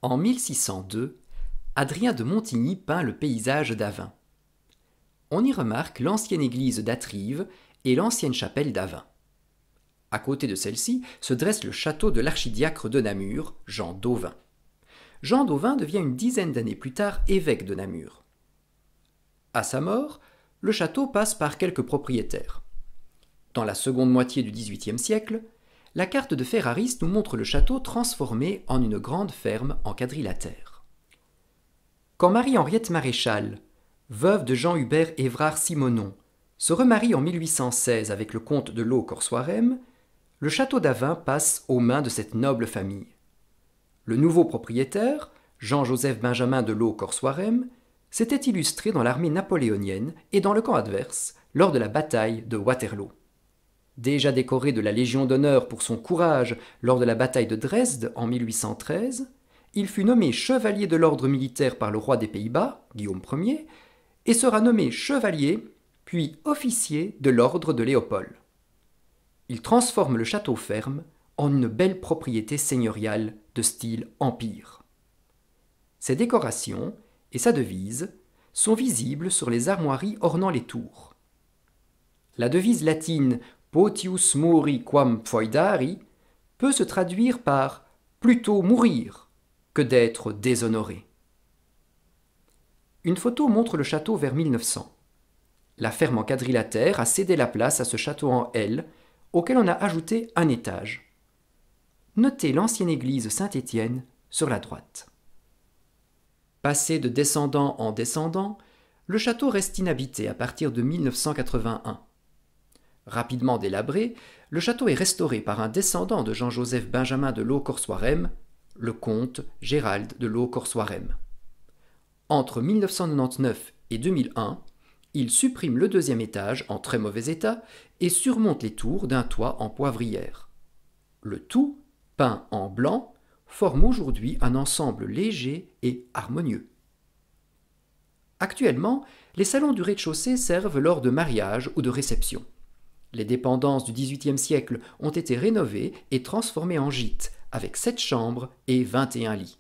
En 1602, Adrien de Montigny peint le paysage d'Avin. On y remarque l'ancienne église d'Atrives et l'ancienne chapelle d'Avin. À côté de celle-ci se dresse le château de l'archidiacre de Namur, Jean d'Auvin. Jean d'Auvin devient une dizaine d'années plus tard évêque de Namur. À sa mort, le château passe par quelques propriétaires. Dans la seconde moitié du XVIIIe siècle, la carte de Ferraris nous montre le château transformé en une grande ferme en quadrilatère. Quand Marie-Henriette Maréchal, veuve de Jean-Hubert Évrard Simonon, se remarie en 1816 avec le comte de Laau-Corsoirem, le château d'Avin passe aux mains de cette noble famille. Le nouveau propriétaire, Jean-Joseph Benjamin de Laau-Corsoirem, s'était illustré dans l'armée napoléonienne et dans le camp adverse lors de la bataille de Waterloo. Déjà décoré de la Légion d'honneur pour son courage lors de la bataille de Dresde en 1813, il fut nommé chevalier de l'ordre militaire par le roi des Pays-Bas, Guillaume Ier, et sera nommé chevalier puis officier de l'ordre de Léopold. Il transforme le château-ferme en une belle propriété seigneuriale de style empire. Ses décorations et sa devise sont visibles sur les armoiries ornant les tours. La devise latine Potius mori quam foedari peut se traduire par plutôt mourir que d'être déshonoré. Une photo montre le château vers 1900. La ferme en quadrilatère a cédé la place à ce château en L, auquel on a ajouté un étage. Notez l'ancienne église Saint-Étienne sur la droite. Passé de descendant en descendant, le château reste inhabité à partir de 1981. Rapidement délabré, le château est restauré par un descendant de Jean-Joseph Benjamin de Laau-Corsoirem, le comte Gérald de Laau-Corsoirem. Entre 1999 et 2001, il supprime le deuxième étage en très mauvais état et surmonte les tours d'un toit en poivrière. Le tout, peint en blanc, forme aujourd'hui un ensemble léger et harmonieux. Actuellement, les salons du rez-de-chaussée servent lors de mariages ou de réceptions. Les dépendances du XVIIIe siècle ont été rénovées et transformées en gîtes, avec 7 chambres et 21 lits.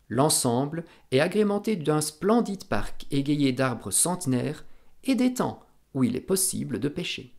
L'ensemble est agrémenté d'un splendide parc égayé d'arbres centenaires et d'étangs où il est possible de pêcher.